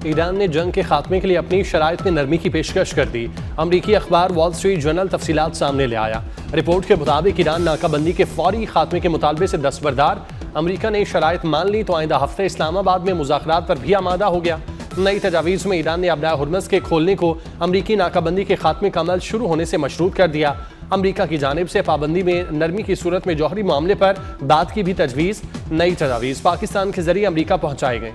Iran ने जंग के खात्मे के लिए अपनी शराइत में नरमी की पेशकश कर दी। अमरीकी अखबार वॉल स्ट्रीट जर्नल तफसीलात सामने ले आया। रिपोर्ट के मुताबिक ईरान नाकाबंदी के फौरी खात्मे के मुतालबे से दस्तबरदार। अमरीका ने शराइत मान ली तो आइंदा हफ्ते इस्लामाबाद में मुज़ाकरात पर भी आमादा हो गया। नई तजावीज़ में ईरान ने अबनाए हुर्मुज़ के खोलने को अमरीकी नाकाबंदी के खात्मे का अमल शुरू होने से मशरूत कर दिया। अमरीका की जानिब से पाबंदी में नरमी की सूरत में जौहरी मामले पर बात की भी तजवीज़। नई तजावीज़ पाकिस्तान के जरिए अमरीका पहुंचाए गए।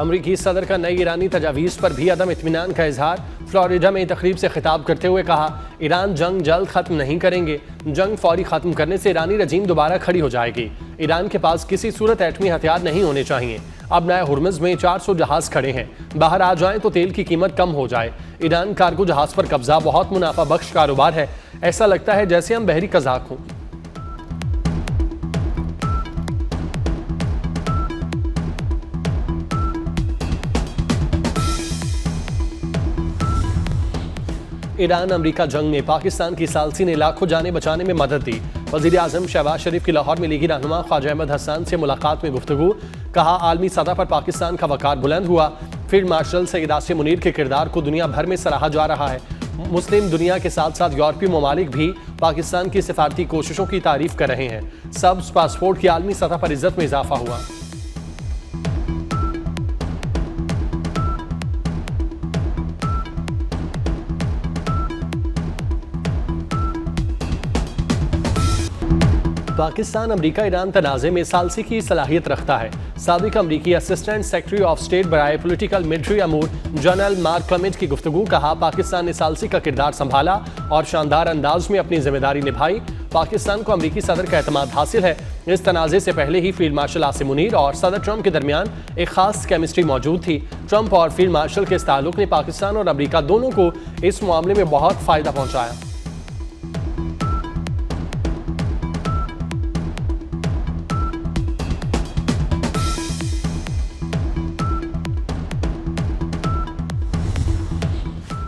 अमरीकी सदर का नई ईरानी तजावीज़ पर भी अदम इत्मीनान का इजहार। फ्लोरिडा में तकरीब से खिताब करते हुए कहा, ईरान जंग जल्द खत्म नहीं करेंगे। जंग फौरी खत्म करने से ईरानी रजीम दोबारा खड़ी हो जाएगी। ईरान के पास किसी सूरत एटमी हथियार नहीं होने चाहिए। अब नए हुर्मुज़ में 400 जहाज खड़े हैं, बाहर आ जाएं तो तेल की कीमत कम हो जाए। ईरान कार्गो जहाज पर कब्जा बहुत मुनाफा बख्श कारोबार है। ऐसा लगता है जैसे हम बहरी कज़ाक हों। ईरान अमरीका जंग में पाकिस्तान की सालसी ने लाखों जानें बचाने में मदद दी। वज़ीर आज़म शहबाज शरीफ की लाहौर में लीगी रहनुमा ख्वाजा अहमद हसन से मुलाकात में गुफ्तगू। कहा, आलमी सतह पर पाकिस्तान का वक़ार बुलंद हुआ। फील्ड मार्शल सैयद आसिम मुनीर के किरदार को दुनिया भर में सराहा जा रहा है। मुस्लिम दुनिया के साथ साथ यूरोपीय ममालिक भी पाकिस्तान की सिफारती कोशिशों की तारीफ कर रहे हैं। सब्ज़ पासपोर्ट की आलमी सतह पर इज्जत में इजाफा हुआ। पाकिस्तान अमरीका ईरान तनाज़े में सालसी की सलाहियत रखता है। साबिक अमरीकी असिस्टेंट सेक्रेटरी ऑफ स्टेट बराए पोलिटिकल मिलिट्री अमूर जनरल मार्क क्लेमेंट की गुफ्तगू। कहा, पाकिस्तान ने सालसी का किरदार संभाला और शानदार अंदाज में अपनी जिम्मेदारी निभाई। पाकिस्तान को अमरीकी सदर का एतमाद हासिल है। इस तनाज़े से पहले ही फील्ड मार्शल आसिम मुनीर और सदर ट्रंप के दरमियान एक खास केमिस्ट्री मौजूद थी। ट्रंप और फील्ड मार्शल के इस ताल्लुक ने पाकिस्तान और अमरीका दोनों को इस मामले में बहुत फ़ायदा पहुँचाया।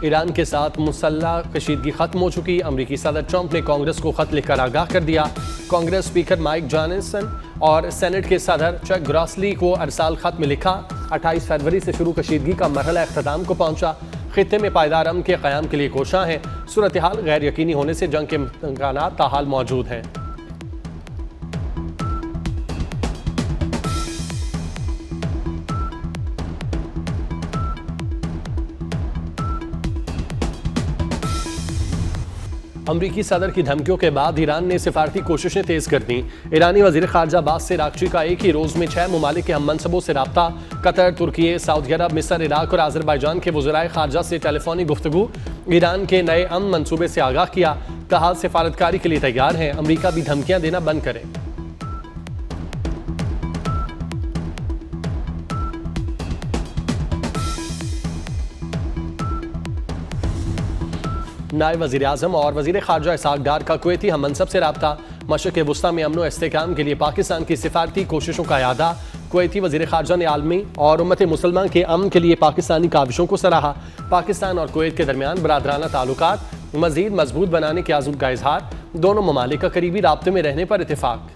ईरान के साथ मुसल्लह कशीदगी खत्म हो चुकी। अमरीकी सदर ट्रंप ने कांग्रेस को खत लिखकर आगाह कर दिया। कांग्रेस स्पीकर माइक जॉनसन और सेनेट के सदर चक ग्रॉसली को अरसाल खत में लिखा। 28 फरवरी से शुरू कशीदगी का मरहला अख्ताम को पहुंचा। खित्ते में पायदार अमन के क़याम के लिए कोशां हैं। सूरत हाल गैर यकीनी होने से जंग के इम्कानात ताहाल मौजूद हैं। अमरीकी सदर की धमकियों के बाद ईरान ने सिफारती कोशिशें तेज कर दी। ईरानी वज़ीर ख़ारजा अब्बास अराग़ची का एक ही रोज़ में 6 ममालिक के हम मनसबों से रब्ता। कतर, तुर्की, सऊदी अरब, मिस्र, इराक और आज़रबाईजान के वज़राए ख़ारजा से टेलीफोनिक गुफ्तगू। ईरान के नए अमन मनसूबे से आगाह किया। कहा, सिफारतकारी के लिए तैयार हैं। अमरीका भी धमकियाँ देना बंद करे। नायब वज़ीर आज़म और वज़ीर ख़ारजा इसहाक़ डार का कुवैती हम मनसब से रब्ता। मशरिक़ वस्ता में अमन व इस्तेहकाम के लिए पाकिस्तान की सिफारती कोशिशों का यादा। कुवैती वज़ीर ख़ारजा ने आलमी और उम्मत मुसलमान के अमन के लिए पाकिस्तानी काविशों को सराहा। पाकिस्तान और कुवैत के दरमियान बरादराना ताल्लुकात मज़ीद मजबूत बनाने के आज़म का इजहार। दोनों ममालिक का करीबी राब्ते में रहने पर इत्तेफाक।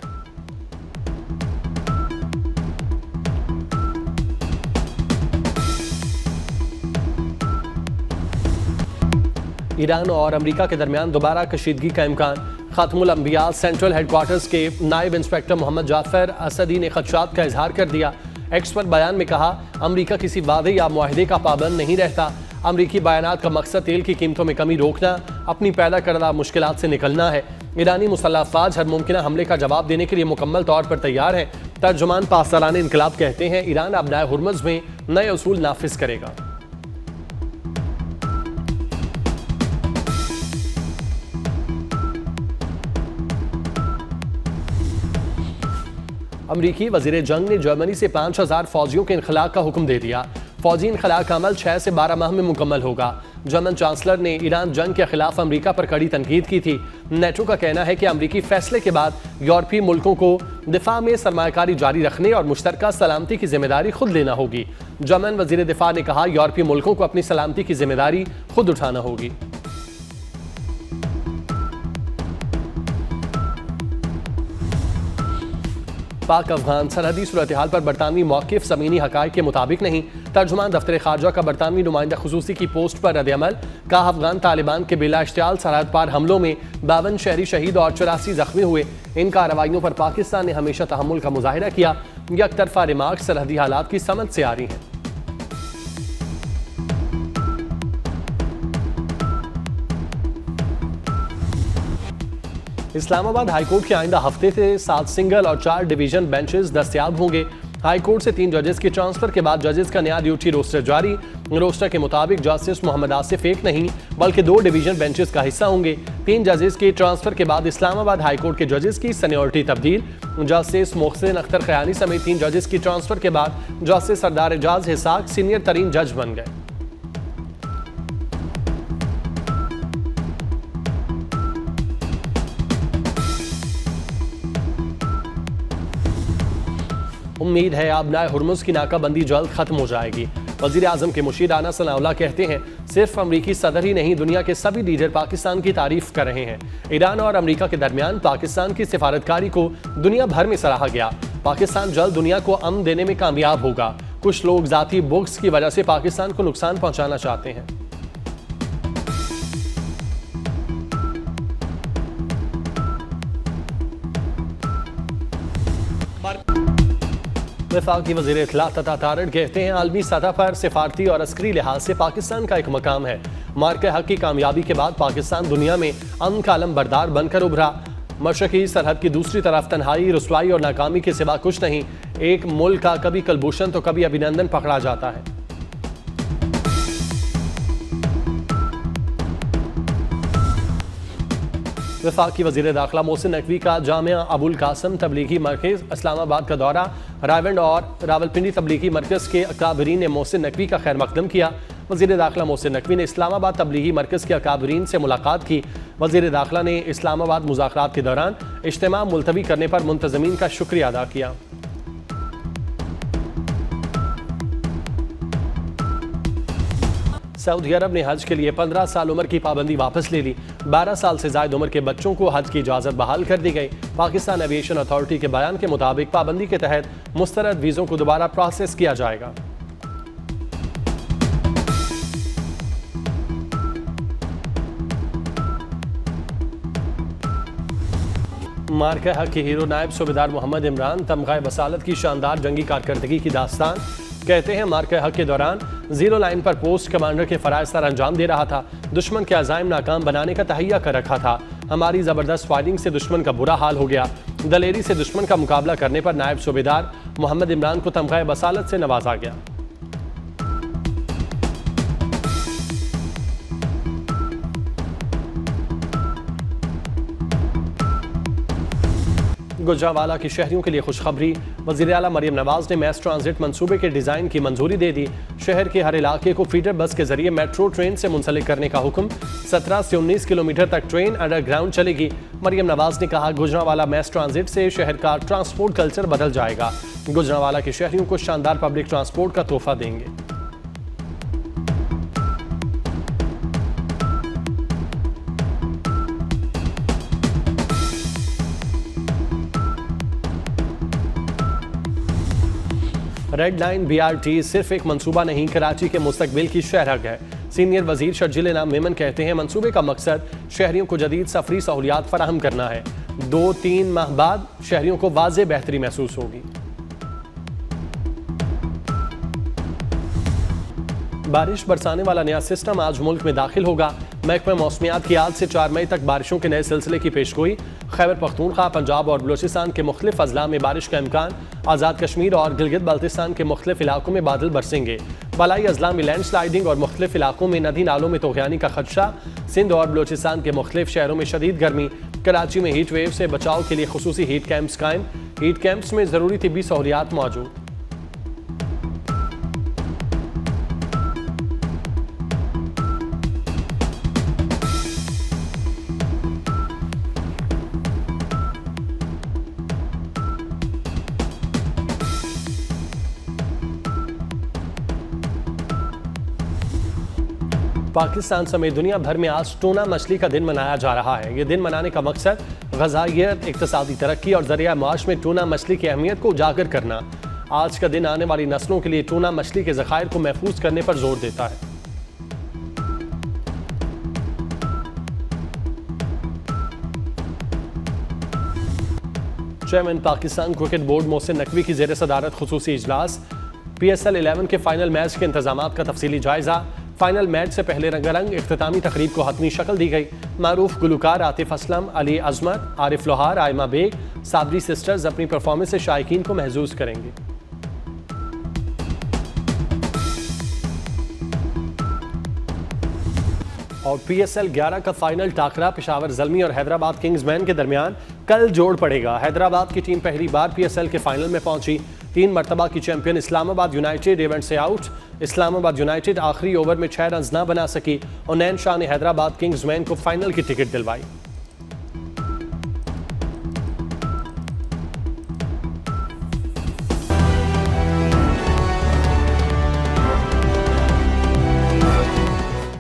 ईरान और अमरीका के दरमियान दोबारा कशीदगी का इम्कान। खातमुल अंबिया सेंट्रल हेडक्वार्टर्स के नायब इंस्पेक्टर मोहम्मद जाफर असदी ने खदशात का इजहार कर दिया। एक्स पर बयान में कहा, अमरीका किसी वादे या मुआहदे का पाबंद नहीं रहता। अमरीकी बयानात का मकसद तेल की कीमतों में कमी रोकना, अपनी पैदा करदा मुश्किलात से निकलना है। ईरानी मुसल्लह अफवाज हर मुमकिन हमले का जवाब देने के लिए मुकम्मल तौर पर तैयार है। तर्जुमान पासदारान इनकलाब कहते हैं, ईरान अब नए हुर्मुज़ में नए उसूल नाफिज करेगा। अमरीकी वज़ीर जंग ने जर्मनी से 5000 फौजियों के इनखला का हुक्म दे दिया। फौजी इनखला का अमल 6 से 12 माह में मुकम्मल होगा। जर्मन चांसलर ने ईरान जंग के खिलाफ अमेरिका पर कड़ी तनकीद की थी। नेटो का कहना है कि अमेरिकी फैसले के बाद यूरोपीय मुल्कों को दिफा में सरमायाकारी जारी रखने और मुश्तरका सलामती की जिम्मेदारी खुद लेना होगी। जर्मन वजीर दिफा ने कहा, यूरोपीय मुल्कों को अपनी सलामती की जिम्मेदारी खुद उठाना होगी। पाक अफगान सरहदी सूरत हाल पर बरतानवी मौक़िफ़ ज़मीनी हक़ाइक़ के मुताबिक नहीं। तर्जुमान दफ्तर ख़ारजा का बरतानवी नुमाइंदा ख़ुसूसी की पोस्ट पर रद्द-ए-अमल। कहा, अफगान तालिबान के बिला इश्तियाल सरहद पार हमलों में 52 शहरी शहीद और 84 ज़ख्मी हुए। इन कार्रवाइयों पर पाकिस्तान ने हमेशा तहम्मुल का मुज़ाहिरा किया। यकतरफा रिमार्क सरहदी हालात की समझ से आ रही हैं। इस्लामाबाद हाईकोर्ट के आइंदा हफ्ते से 7 सिंगल और 4 डिवीजन बेंचेस दस्तयाब होंगे। हाईकोर्ट से 3 जजेस के ट्रांसफर के बाद जजेस का नया ड्यूटी रोस्टर जारी। रोस्टर के मुताबिक जस्टिस मोहम्मद आसिफ एक नहीं बल्कि 2 डिवीजन बेंचेस का हिस्सा होंगे। 3 जजेस के ट्रांसफर के बाद इस्लामाबाद हाईकोर्ट के जजेस की सीनियरिटी तब्दील। जस्टिस मोहसिन अख्तर खयानी समेत 3 जजेस की ट्रांसफर के बाद जस्टिस सरदार एजाज हिसाक सीनियर तरीन जज बन गए। उम्मीद है आबनाए हुर्मुज़ की नाकाबंदी जल्द खत्म हो जाएगी। वज़ीर आज़म के मुशीर राना सनाउल्लाह कहते हैं, सिर्फ अमरीकी सदर ही नहीं, दुनिया के सभी लीडर पाकिस्तान की तारीफ कर रहे हैं। ईरान और अमरीका के दरमियान पाकिस्तान की सिफारतकारी को दुनिया भर में सराहा गया। पाकिस्तान जल्द दुनिया को अमन देने में कामयाब होगा। कुछ लोग ज़ाती बुग्स की वजह से पाकिस्तान को नुकसान पहुँचाना चाहते हैं। वफाकी वज़ीर इत्तला तथा तारड़ कहते हैं, आलमी सतह पर सिफारती और अस्करी लिहाज से पाकिस्तान का एक मकाम है। मार्के हक की कामयाबी के बाद पाकिस्तान दुनिया में अमन का अलम बरदार बनकर उभरा। मशरकी सरहद की दूसरी तरफ तन्हाई, रुसवाई और नाकामी के सिवा कुछ नहीं। एक मुल्क का कभी कलभूषण तो कभी अभिनंदन पकड़ा जाता है। वफाकी वज़ीर दाखिला मोहसिन नकवी का जामिया अबुल कासम तबलीगी मरकज़ इस्लामाबाद का दौरा। रायवंड और रावलपिंडी तबलीगी मरकज़ के अकाबरीन ने मोहसिन नकवी का खैर मकदम किया। वज़ीर दाखिला मोहसिन नकवी ने इस्लामाबाद तबलीगी मरकज़ के अकाबरीन से मुलाकात की। वज़ीर दाखिला ने इस्लामाबाद मुज़ाकरात के दौरान इज्तिमा मुलतवी करने पर मुंतज़मीन का शुक्रिया अदा किया। सऊदी अरब ने हज के लिए 15 साल उम्र की पाबंदी वापस ले ली। 12 साल से ज़ायद उम्र के बच्चों को हज की इजाज़त बहाल कर दी गई। पाकिस्तान एविएशन अथॉरिटी के बयान के मुताबिक पाबंदी के तहत मुस्तरद वीज़ों को दोबारा प्रोसेस किया जाएगा। मार्के हक के हीरो नायब सूबेदार मोहम्मद इमरान तमग़ा बसालत की शानदार जंगी कारकर्दगी की दास्तान। कहते हैं, मार्के हक के दौरान जीरो लाइन पर पोस्ट कमांडर के फ़राइज़ सर अंजाम दे रहा था। दुश्मन के अज़ाइम नाकाम बनाने का तहैया कर रखा था। हमारी ज़बरदस्त फायरिंग से दुश्मन का बुरा हाल हो गया। दलेरी से दुश्मन का मुकाबला करने पर नायब सूबेदार मोहम्मद इमरान को तमग़ा बसालत से नवाजा गया। गुजरावाला के शहरियों के लिए खुशखबरी। वज़ीर आला मरियम नवाज ने मैस ट्रांजिट मंसूबे के डिज़ाइन की मंजूरी दे दी। शहर के हर इलाके को फीडर बस के जरिए मेट्रो ट्रेन से मुंसलिक करने का हुक्म। 17 से 19 किलोमीटर तक ट्रेन अंडरग्राउंड चलेगी। मरियम नवाज ने कहा, गुजरावाला मैस ट्रांजिट से शहर का ट्रांसपोर्ट कल्चर बदल जाएगा। गुजरावाला के शहरियों को शानदार पब्लिक ट्रांसपोर्ट का तोहफा देंगे। रेड लाइन BRT सिर्फ एक मंसूबा नहीं, कराची के मुस्तकबिल की शहरक है। सीनियर वजीर शर्जिल इनाम मेमन कहते हैं, मंसूबे का मकसद शहरियों को जदीद सफरी सहूलियात फराहम करना है। 2-3 माह बाद शहरियों को वाज़े बेहतरी महसूस होगी। बारिश बरसाने वाला नया सिस्टम आज मुल्क में दाखिल होगा। महकमा मौसमियात की आज से 4 मई तक बारिशों के नए सिलसिले की पेशगोई। खैबर पख्तूनख्वा, पंजाब और बलूचिस्तान के मुख्तलिफ अजला में बारिश का इम्कान। आज़ाद कश्मीर और गिलगित बाल्तिस्तान के मुख्तलिफ इलाकों में बादल बरसेंगे। बलाई अजला में लैंड स्लाइडिंग और मुख्तलिफ इलाकों में नदी नालों में तोग़यानी का खदशा। सिंध और बलूचिस्तान के मुख्तलिफ शहरों में शदीद गर्मी। कराची में हीट वेव से बचाव के लिए खुसूसी हीट कैंप्स कायम। हीट कैंप्स में ज़रूरी तिब्बी सहूलियात मौजूद। पाकिस्तान समेत दुनिया भर में आज टूना मछली का दिन मनाया जा रहा है। ये दिन मनाने का मकसद ग़ज़ाइयत, इक़्तिसादी तरक्की और ज़रिया माश में टूना मछली की अहमियत को उजागर करना। आज का दिन आने वाली नस्लों के लिए टूना मछली के ज़खायर को महफूज करने पर जोर देता है। Chairman Pakistan cricket board Mohsin Naqvi की ज़ेर सदारत खुसूसी इजलास। PSL 11 के फाइनल मैच के इंतजामात का तफसीली जायजा। फाइनल मैच से पहले रंगारंग इख्तितामी तकरीब को हतमी शक्ल दी गई। मारूफ गुलकार आतिफ असलम, अली अजमत, आरिफ लोहार, आयमा बेग, साबरी सिस्टर्स अपनी परफॉर्मेंस से शायकीन को महजूज करेंगे। और PSL 11 का फाइनल टाकरा पेशावर ज़ल्मी और हैदराबाद किंग्समैन के दरमियान कल जोड़ पड़ेगा। हैदराबाद की टीम पहली बार PSL के फाइनल में पहुंची। 3 मरतबा की चैंपियन इस्लामाबाद यूनाइटेड इवेंट से आउट। इस्लामाबाद यूनाइटेड आखिरी ओवर में 6 रन ना बना सकी और नैन शाह ने हैदराबाद किंग्समैन को फाइनल की टिकट दिलवाई।